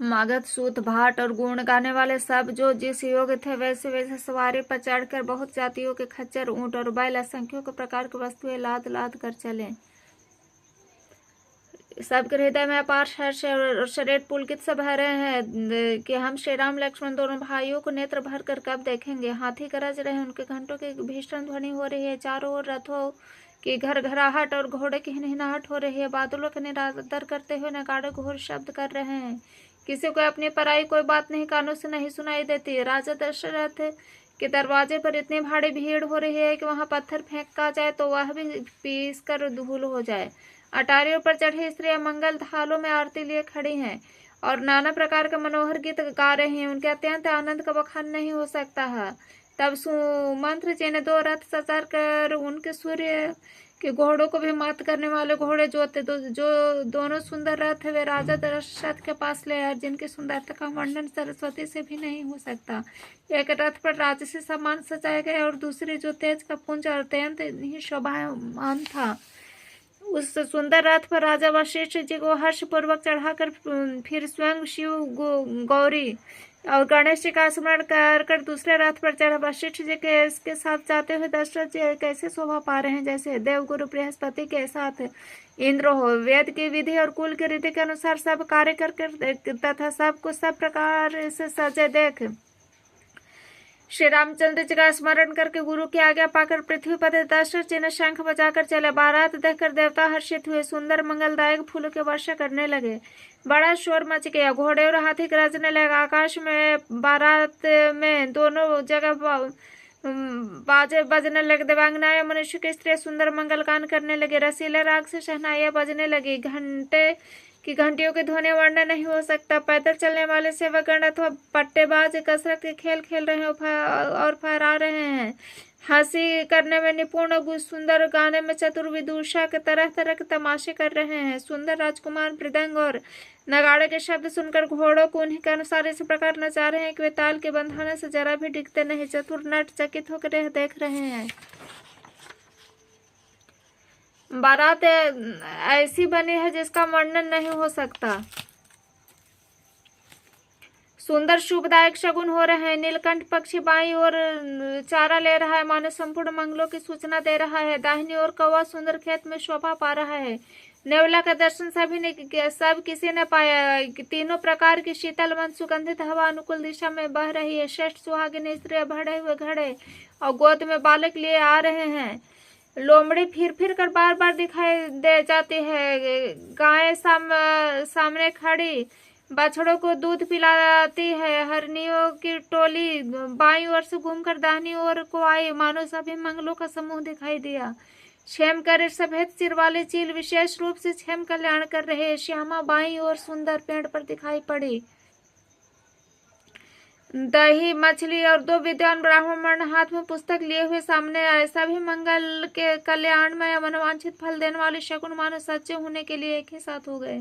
मगध, सूत, भाट और गुण गाने वाले सब जो जिस योग्य थे वैसे वैसे सवारी पर चढ़कर बहुत जातियों के खच्चर, ऊंट और बैल, असंख्यों प्रकार की वस्तुएं लाद लाद कर चले। सबके हृदय में अपार हर्ष और शरीर पुलकित से भरे हैं कि हम श्री राम लक्ष्मण दोनों भाइयों को नेत्र भर कर कब देखेंगे। हाथी गरज रहे, उनके घंटों की भीषण ध्वनि हो रही है, चारों ओर रथों की घरघराहट और घोड़े की हिनहिनाहट हो रही है, बादलों का निरादर करते हुए नगाड़े घोर शब्द कर रहे हैं। किसी को अपनी पराई कोई बात नहीं कानों से नहीं सुनाई देती। राजा दशरथ के दरवाजे पर इतनी भारी भीड़ हो रही है कि वहां पत्थर फेंका जाए तो वह भी पीस कर धूल हो जाए। अटारियों पर चढ़ी स्त्रियां मंगल थालों में आरती लिए खड़ी हैं और नाना प्रकार के मनोहर गीत गा रही हैं। उनके अत्यंत आनंद का बखान नहीं हो सकता है। तब सुमंत्र जी ने 2 रथ सजार कर उनके सूर्य के घोड़ों को भी मात करने वाले घोड़े जो दोनों सुंदर रथ वे राजा दशरथ के पास ले आए, जिनकी सुंदरता का वर्णन सरस्वती से भी नहीं हो सकता। एक रथ पर राजसी सामान सजाए गए और दूसरी जो तेज का पुंज और अत्यंत ही शोभायमान था। उस सुंदर रथ पर राजा वशिष्ठ जी को हर्षपूर्वक चढ़ाकर फिर स्वयं शिव गौरी और गणेश जी का स्मरण कर दूसरे रथ पर चढ़ा। वशिष्ठ जी के इसके साथ जाते हुए दशरथ जी कैसे शोभा पा रहे हैं, जैसे देवगुरु बृहस्पति के साथ इंद्र हो। वेद की विधि और कुल की रीति के अनुसार सब कार्य कर तथा सबको सब प्रकार से सजे देख श्री रामचंद्र जी का स्मरण करके गुरु की आज्ञा पाकर पृथ्वी पर दशरथ जी ने शंख बजाकर चले। बारात देखकर देवता हर्षित हुए, सुंदर मंगलदायक फूलों की वर्षा करने लगे। बड़ा शोर मच गया, घोड़े और हाथी गरजने लगे। आकाश में बारात में दोनों जगह बाजे बजने लगे। देवांगनाएं, मनुष्य की स्त्री सुंदर मंगल गान करने लगे। रसीले राग से शहनाइयां बजने लगी। घंटे की घंटियों की ध्वनि वर्णन नहीं हो सकता। पैदल चलने वाले सेवकगण अथवा पट्टेबाज कसरत के खेल खेल रहे और फहरा रहे हैं। हंसी करने में निपुण, सुंदर गाने में चतुर विदुषा के तरह तरह के तमाशे कर रहे हैं। सुंदर राजकुमार मृदंग और नगाड़े के शब्द सुनकर घोड़ों को उन्हीं के अनुसार इस प्रकार नचा रहे हैं कि वे ताल के बंधाने से जरा भी डिगते नहीं। चतुर नट चकित होकर देख रहे हैं। बारात ऐसी बनी है जिसका वर्णन नहीं हो सकता। सुंदर शुभदायक शगुन हो रहे हैं। नीलकंठ पक्षी बाईं ओर चारा ले रहा है, मानो संपूर्ण मंगलों की सूचना दे रहा है। दाहिनी ओर कौवा सुंदर खेत में शोभा पा रहा है। नेवला का दर्शन सब किसी ने पाया। तीनों प्रकार की शीतल मन सुगंधित हवा अनुकूल दिशा में बह रही है। श्रेष्ठ सुहागिन स्त्रियां भरे हुए घड़े और गोद में बालक लिए आ रहे हैं। लोमड़ी फिर फिर कर बार बार दिखाई दे जाती है। गायें सामने खड़ी बछड़ों को दूध पिलाती है। हरनियों की टोली बाईं ओर से घूमकर दाहिनी ओर को आई, मानो सभी मंगलों का समूह दिखाई दिया। क्षेम कर सफेद सिर वाली चील विशेष रूप से क्षेम कल्याण कर रहे। श्यामा बाईं ओर सुंदर पेड़ पर दिखाई पड़ी। दही मछली और 2 विद्वान ब्राह्मण हाथ में पुस्तक लिए हुए सामने आए। सभी मंगल के कल्याण में मनोवांछित फल देने वाले शकुन मानो सच्चे होने के लिए एक ही साथ हो गए।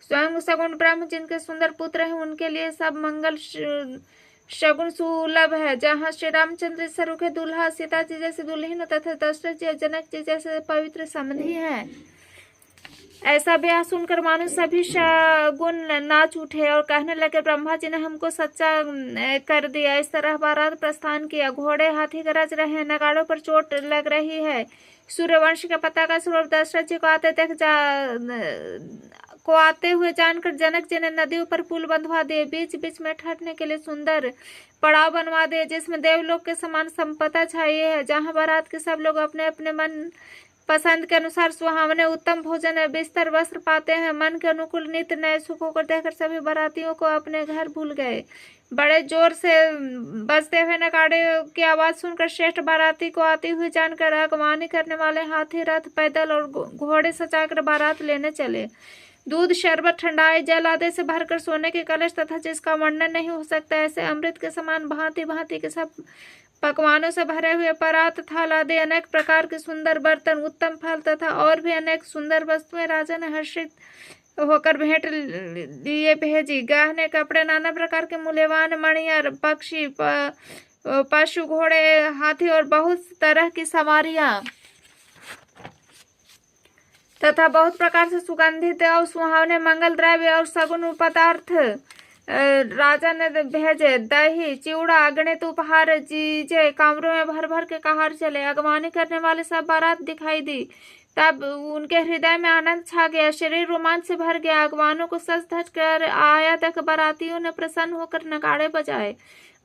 स्वयं सगुण ब्रह्म जिनके सुंदर पुत्र हैं उनके लिए सब मंगल शगुन सुलभ है। जहाँ श्री रामचंद्र से रुखे दूल्हा, सीता जी जैसे दुल्हन तथा दशरथ जी जनक जी जैसे पवित्र संबंधी हैं। ऐसा ब्याह सुनकर मानो सभी शगुन नाच उठे और कहने लगे, ब्रह्मा जी ने हमको सच्चा कर दिया। इस तरह बारात प्रस्थान किया। घोड़े हाथी गरज रहे हैं, नगाड़ों पर चोट लग रही है। सूर्यवंश के पताका स्वरूप दशरथ जी को आते हुए जानकर जनक जी ने नदियों पर पुल बंधवा दिए। बीच बीच में ठहरने के लिए सुंदर पड़ाव बनवा दिए, जिसमें देवलोक के समान संपदा छाई है। जहाँ बारात के सब लोग अपने अपने मन पसंद के अनुसार सुहावने उत्तम भोजन बिस्तर वस्त्र पाते हैं। मन के अनुकूल नित्य नए सुखों को देखकर सभी बारातियों को अपने घर भूल गए। बड़े जोर से बजते हुए नगाड़े की आवाज सुनकर श्रेष्ठ बाराती को आती हुई जानकर अगवानी करने वाले हाथी, रथ, पैदल और घोड़े सजाकर बारात लेने चले। दूध, शरबत, ठंडाई, जल आदि से भरकर सोने के कलश तथा जिसका वर्णन नहीं हो सकता ऐसे अमृत के समान भांति भांति के सब पकवानों से भरे हुए परात, थाल आदि अनेक प्रकार के सुंदर बर्तन, उत्तम फल तथा और भी अनेक सुंदर वस्तुएं राजा ने हर्षित होकर भेंट लिए भेजी। गहने, कपड़े, नाना प्रकार के मूल्यवान मणियां, पक्षी, पशु, घोड़े, हाथी और बहुत तरह की सवारियां तथा बहुत प्रकार से सुगंधित और सुहावने मंगल द्रव्य और सगुन पदार्थ राजा ने भेजे दही चिवड़ा अगणित उपहार चीजे कमरों में भर भर के कहार चले। अगवानी करने वाले सब बारात दिखाई दी, तब उनके हृदय में आनंद छा गया, शरीर रोमांच से भर गया। अगवानों को सज धज कर आया तक बारातियों ने प्रसन्न होकर नगाड़े बजाए।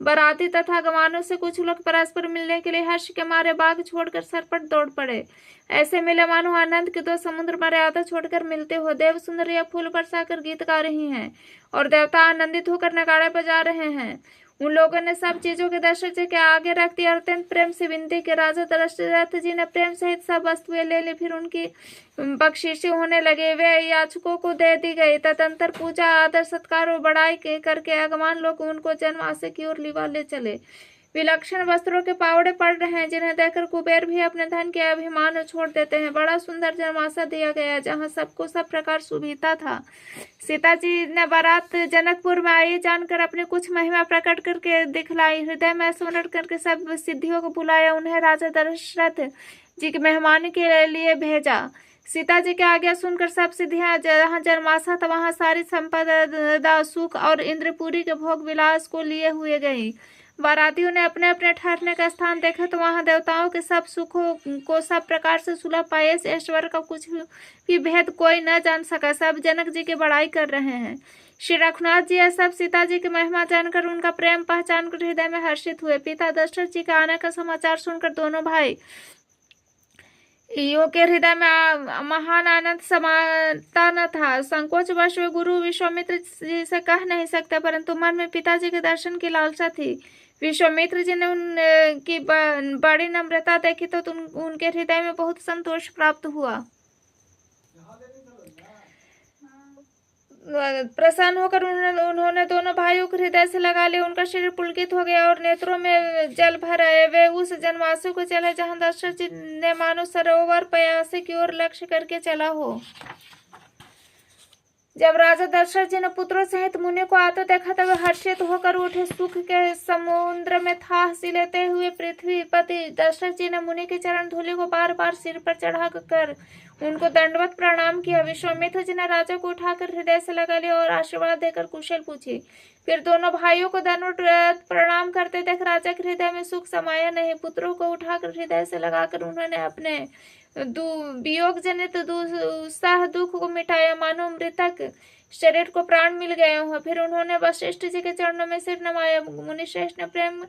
बाराती तथा अगवानों से कुछ लोग परस्पर मिलने के लिए हर्ष के मारे बाग छोड़कर सरपट दौड़ पड़े। ऐसे मिले मानो आनंद के दो समुद्र मर्यादा छोड़कर मिलते हो। देव सुंदरियां फूल बरसाकर गीत गा रही हैं और देवता आनंदित होकर नगाड़े बजा रहे हैं। उन लोगों ने सब चीजों के दशरथ जी के आगे रख दिया और अत्यंत प्रेम से विनती की। राजा दशरथ जी ने प्रेम सहित सब वस्तुएं ले ली, फिर उनकी बख्शीशी होने लगे, वे याचकों को दे दी गई। तदंतर पूजा आदर सत्कार और बड़ाई करके अगवान लोग उनको जनवासे की ओर लिवा ले चले। विलक्षण वस्त्रों के पावड़े पड़ रहे हैं, जिन्हें देखकर कुबेर भी अपने धन के अभिमान छोड़ देते हैं। बड़ा सुंदर जनवासा दिया गया, जहाँ सबको सब प्रकार सुविधा था। सीता जी ने बारात जनकपुर में आई जानकर अपनी कुछ महिमा प्रकट करके दिखलाई, हृदय में स्मरण करके सब सिद्धियों को बुलाया, उन्हें राजा दशरथ जी की मेहमानी के लिए भेजा। सीता जी की आज्ञा सुनकर सब सिद्धियां जहाँ जनवासा था वहां सारी संपदा सुख और इंद्रपुरी के भोग विलास को लिए हुए गई। बारातियों ने अपने अपने ठहरने का स्थान देखा तो वहां देवताओं के सब सुखों को सब प्रकार से सुलभ पाए। इस ऐश्वर्य का कुछ भी भेद कोई न जान सका। सब जनक जी की बड़ाई कर रहे हैं। श्री रघुनाथ जी यह सब सीता जी की महिमा जानकर उनका प्रेम पहचान कर हृदय में हर्षित हुए। पिता दशरथ जी के आने का समाचार सुनकर दोनों भाई यो के हृदय में महान आनंद समाता न था। संकोच वश वे गुरु विश्वामित्र जी से कह नहीं सकते, परंतु मन में पिताजी के दर्शन की लालसा थी। विश्वामित्र जी ने उनकी बड़ी नम्रता देखी तो उनके हृदय में बहुत संतोष प्राप्त हुआ। प्रसन्न होकर उन्होंने दोनों भाइयों को हृदय से लगा लिया। उनका शरीर पुलकित हो गया और नेत्रों में जल भर आए। वे उस जनवासी को चले जहां दशरथ जी ने मानो सरोवर पयासी की ओर लक्ष्य करके चला हो। जब राजा दशरथ जी ने पुत्रों सहित मुनि को आते देखा तब हर्षित होकर उठे। सुख के समुद्र में था लेते हुए पृथ्वीपति दशरथ जी ने मुनि के चरण धूलि को बार बार सिर पर चढ़ा कर उनको दंडवत प्रणाम किया। विश्वामित्र जी ने राजा को उठाकर हृदय से लगा लिया और आशीर्वाद देकर कुशल पूछी। फिर दोनों भाइयों को दंडवत प्रणाम करते देख राजा के हृदय में सुख समाया नहीं। पुत्रों को उठाकर हृदय से लगाकर उन्होंने अपने वियोग जनित उत्साह दुख को मिटाया, मानो मृतक शरीर को प्राण मिल गए हो। फिर उन्होंने वशिष्ठ जी के चरणों में सिर नवाया। मुनिश्रेष्ठ ने प्रेम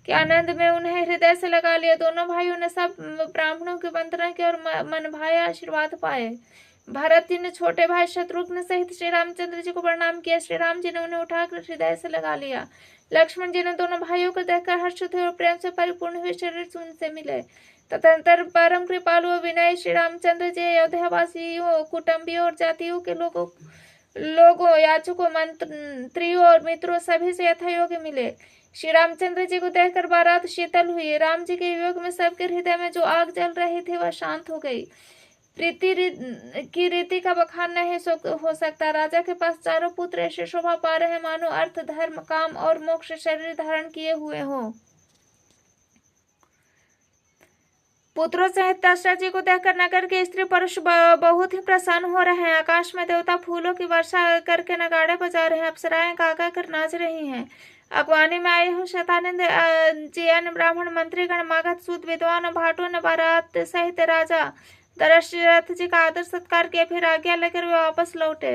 के आनंद में उन्हें हृदय से लगा लिया। दोनों भाइयों ने सब ब्राह्मणों की वंदना की और मन भाए आशीर्वाद पाए। भरत जी ने छोटे भाई शत्रुघ्न सहित श्री रामचंद्र जी को प्रणाम किया। श्री राम जी ने उन्हें उठाकर हृदय से लगा लिया। लक्ष्मण जी ने दोनों भाइयों को देखकर हर्षित हुए और प्रेम से परिपूर्ण हुए शरीर उनसे मिले। तदंतर परम कृपालु विनय श्री रामचंद्र जी अयोध्यावासियों, कुटुंबियों और जातियों के लोगों याचकों, मंत्रियों और मित्रों सभी से यथायोग्य मिले। श्री रामचंद्र जी को देखकर बारात शीतल हुई। राम जी के योग में सबके हृदय में जो आग जल रही थी वह शांत हो गई। प्रीति की रीति का बखान नहीं हो सकता। राजा के पास चारों पुत्र ऐसे शोभा पा रहे मानो अर्थ धर्म काम और मोक्ष शरीर धारण किए हुए हो। पुत्रों सहित दशरथ जी को देखकर नगर के स्त्री पुरुष बहुत ही प्रसन्न हो रहे हैं। आकाश में देवता फूलों की वर्षा करके नगाड़े बजा रहे हैं। अप्सराएं गागा कर नाच रही हैं। अगवानी में आए हुए शतानंद जी अन्य ब्राह्मण मंत्रीगण मागध सूत विद्वान भाटों ने बारात सहित राजा दशरथ जी का आदर सत्कार किया। फिर आज्ञा लेकर वे वापस लौटे।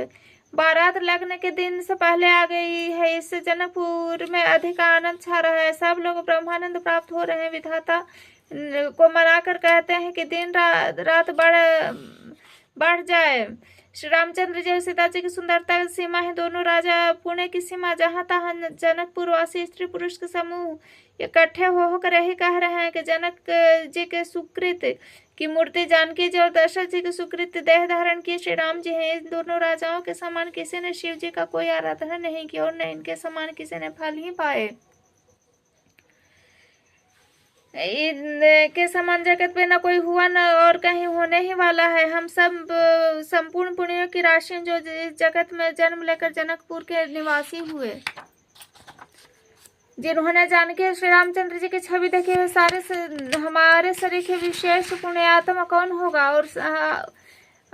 बारात लगने के दिन से पहले आ गई है, इससे जनकपुर में अधिक आनंद छा रहा है। सब लोग ब्रह्मानंद प्राप्त हो रहे हैं। विधाता को मनाकर कहते हैं कि दिन रात बढ़ जाए। श्री रामचंद्र जी सीता जी की सुंदरता की सीमा है। दोनों राजा पुणे की सीमा, जहाँ तहाँ जनकपुर वासी स्त्री पुरुष के समूह इकट्ठे होकर यही कह रहे हैं कि जनक जी के सुकृत की मूर्ति जानकी जी और दशरथ जी के सुकृत देह धारण किए श्री राम जी हैं। इन दोनों राजाओं के समान किसी ने शिव जी का कोई आराधना नहीं किया और न इनके समान किसी ने फल ही पाए। के समान जगत में न कोई हुआ न और कहीं होने ही वाला है। हम सब संपूर्ण पुण्यों की राशि जो इस जगत में जन्म लेकर जनकपुर के निवासी हुए, जिन्होंने जानकी श्री रामचंद्र जी की छवि देखी हुए सारे हमारे शरीर के विशेष पुण्यात्मा कौन होगा।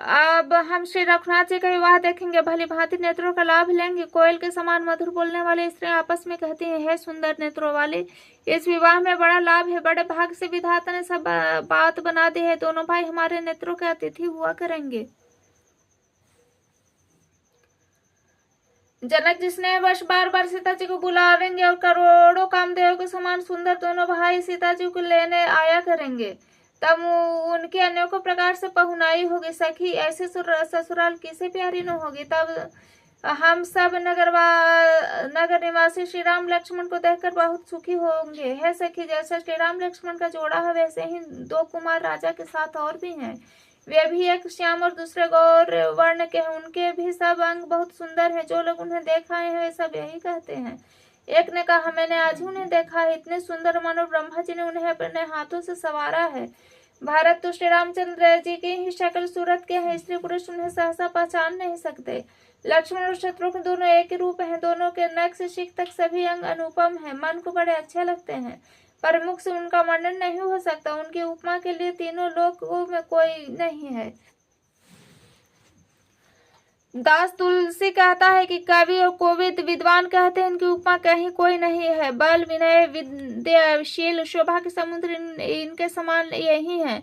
अब हम श्री रघुनाथ जी का विवाह देखेंगे। भली भांति नेत्रों का लाभ लेंगे। कोयल के समान मधुर बोलने वाली स्त्रियां आपस में कहती हैं, हे सुंदर नेत्रों वाली, इस विवाह में बड़ा लाभ है। बड़े भाग से विधाता ने सब बात बना दी है। दोनों भाई हमारे नेत्रों के अतिथि हुआ करेंगे। जनक जी स्नेहवश बार बार सीता जी को बुलावेंगे और करोड़ों कामदेव के समान सुंदर दोनों भाई सीता जी को लेने आया करेंगे। तब उनकी अनेकों प्रकार से पहुनाई होगी। सखी ऐसे ससुराल किसे प्यारी न होगी। तब हम सब नगर निवासी श्री राम लक्ष्मण को देखकर बहुत सुखी होंगे। है सखी, जैसा श्री राम लक्ष्मण का जोड़ा है वैसे ही दो कुमार राजा के साथ और भी हैं। वे भी एक श्याम और दूसरे गौर वर्ण के हैं। उनके भी सब अंग बहुत सुंदर हैं। जो लोग उन्हें देख आए हैं वे सब यही कहते हैं। एक ने कहा, मैंने आज उन्हें देखा है, इतने सुंदर मानो ब्रह्मा जी ने उन्हें अपने हाथों से संवारा है। भारत तो श्री रामचंद्र जी की ही शक्ल सूरत के हैं, स्त्री पुरुष उन्हें सहसा पहचान नहीं सकते। लक्ष्मण और शत्रुघ्न दोनों एक ही रूप हैं। दोनों के नख से शिख तक सभी अंग अनुपम हैं। मन को बड़े अच्छे लगते हैं, पर मुख से उनका वर्णन नहीं हो सकता। उनकी उपमा के लिए तीनों लोकों में कोई नहीं है। दास तुलसी कहता है कि कवि और कोविद विद्वान कहते हैं इनकी उपमा कहीं कोई नहीं है। बल, विनय, विद्याशील, शोभा के समुद्र इनके समान यही हैं।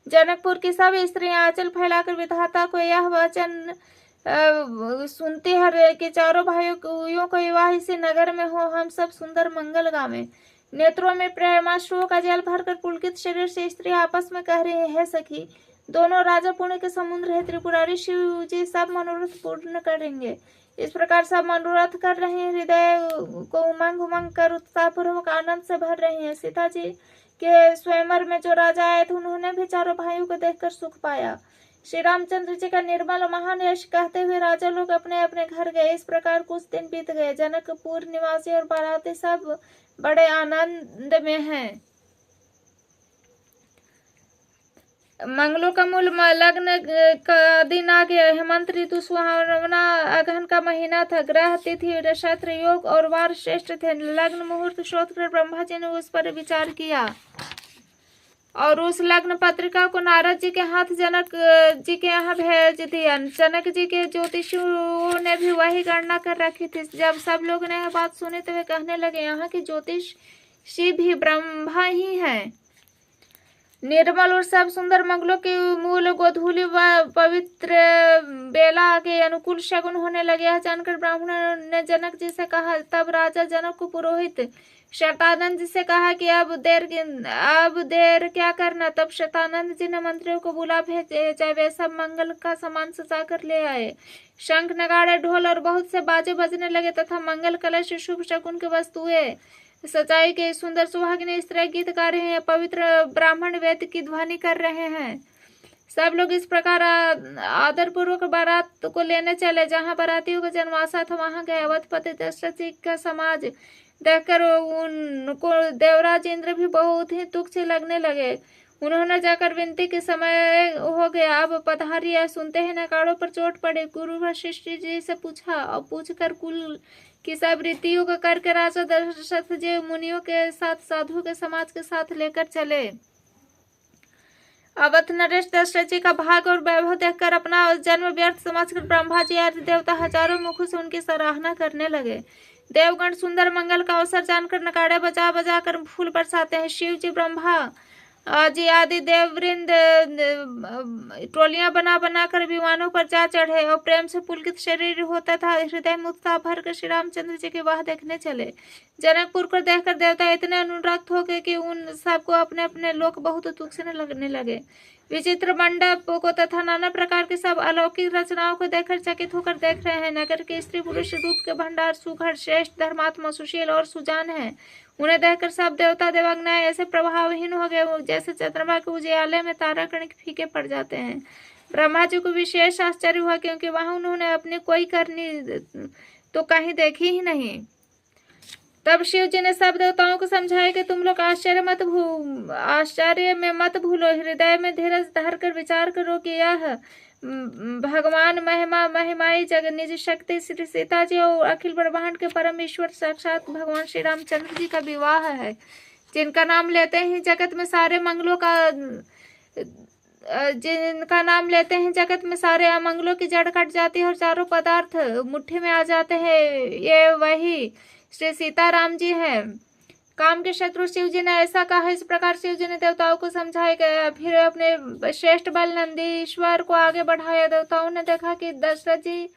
जनकपुर की सब स्त्रियां आंचल फैलाकर विधाता को यह वचन सुनती है कि चारों भाइयों को विवाह इसी नगर में हो, हम सब सुंदर मंगल गावें। नेत्रों में प्रेमाश्रुओं का जल भरकर पुलकित शरीर से स्त्री आपस में कह रही है, सखी दोनों राजा पुण्य के समुद्र है। त्रिपुरारी शिव जी सब मनोरथ पूर्ण करेंगे। इस प्रकार सब मनोरथ कर रहे हैं। हृदय को उमंग उमंग कर उत्साहपूर्वक आनंद से भर रहे हैं। सीता जी के स्वयंवर में जो राजा आए थे उन्होंने भी चारों भाइयों को देखकर सुख पाया। श्री रामचंद्र जी का निर्मल महान यश कहते हुए राजा लोग अपने अपने घर गए। इस प्रकार कुछ दिन बीत गए। जनकपुर निवासी और बाराती सब बड़े आनंद में हैं। मंगलों का मूल लग्न का दिन आ गया। हेमंत ऋतु सुहावना अगहन का महीना था। ग्रह तिथि नक्षत्र योग और वार श्रेष्ठ थे। लग्न मुहूर्त शोध कर ब्रह्मा जी ने उस पर विचार किया और उस लग्न पत्रिका को नारद जी के हाथ जनक जी के यहाँ भेज दिया। जनक जी के ज्योतिषियों ने भी वही गणना कर रखी थी। जब सब लोग ने यह बात सुनी तो वे कहने लगे, यहाँ की ज्योतिषी भी ब्रह्मा ही है। निर्मल और सब सुंदर मंगलों के मूल गोधूली व पवित्र बेला के अनुकूल शगुन होने लगे। यह जानकर ब्राह्मण ने जनक जी से कहा। तब राजा जनक को पुरोहित शतानंद जी से कहा कि अब देर क्या करना। तब शतानंद जी ने मंत्रियों को बुला भेजा। वे सब मंगल का सामान सजा कर ले आए। शंख, नगाड़े, ढोल और बहुत से बाजे बजने लगे तथा मंगल कलश, शुभ शकुन की वस्तुएं सजाई के सुंदर सुहागिनी स्त्रियां गीत गा रहे हैं। पवित्र ब्राह्मण वेद की ध्वनि कर रहे हैं। सब लोग इस प्रकार आदर पूर्वक बारात को लेने चले। जहां बारातियों का जन्माशा था वहां गए। अवधपति दशरथ जी का समाज देखकर उनको देवराज इंद्र भी बहुत ही तुच्छ लगने लगे। उन्होंने जाकर विनती के समय हो गया, अब पधारिए। सुनते ही नगाड़ों पर चोट पड़े। गुरु वशिष्ठ जी से पूछा और पूछकर कुल की सब रीतियों का करके राजा दशरथ जी मुनियों के साथ साधु के समाज के साथ लेकर चले। अवध नरेश दशरथ जी का भाग और वैभव देखकर अपना जन्म व्यर्थ समझकर ब्रह्मा जी आदि देवता हजारों मुखों से उनकी सराहना करने लगे। देवगण सुंदर मंगल का अवसर जानकर नगाड़े बजा बजा कर फूल बरसाते हैं। शिव जी, ब्रह्मा जी आदि देववृंद टोलियां बना बना कर विमानों पर जा चढ़े और प्रेम से पुलकित शरीर होता था। हृदय में उत्साह भरकर श्री रामचंद्र जी के विवाह देखने चले। जनकपुर को देखकर देवता इतने अनुरक्त हो गए कि उन सबको अपने अपने लोक बहुत तुच्छने लगने लगे। विचित्र मंडप को तथा नाना प्रकार के सब अलौकिक रचनाओं को देखकर चकित होकर देख रहे हैं। नगर के स्त्री पुरुष रूप के भंडार सुघड़, श्रेष्ठ, धर्मात्मा, सुशील और सुजान है। उन्हें देखकर सब देवता देवज्ञाएं ऐसे प्रभावहीन हो गए जैसे चंद्रमा के उजियाले में तारागण फीके पड़ जाते हैं। ब्रह्मा जी को विशेष आश्चर्य हुआ क्योंकि वहां उन्होंने अपनी कोई करनी तो कहीं देखी ही नहीं। तब शिव जी ने सब देवताओं को समझाया कि तुम लोग आश्चर्य में मत भूलो। हृदय में धीरज धरकर विचार करो कि यह भगवान महिमाई जग निज शक्ति श्री सीता जी और अखिल ब्रह्मांड के परम ईश्वर साक्षात भगवान श्री रामचंद्र जी का विवाह है, जिनका नाम लेते ही जगत में सारे मंगलों का जिनका नाम लेते हैं जगत में सारे अमंगलों की जड़ कट जाती है और चारों पदार्थ मुट्ठी में आ जाते हैं। ये वही श्री सीताराम जी है। काम के शत्रु शिव जी ने ऐसा कहा। इस प्रकार शिव जी ने देवताओं को समझाया गया। फिर अपने श्रेष्ठ बल नंदीश्वर को आगे बढ़ाया। देवताओं ने देखा कि दशरथ जी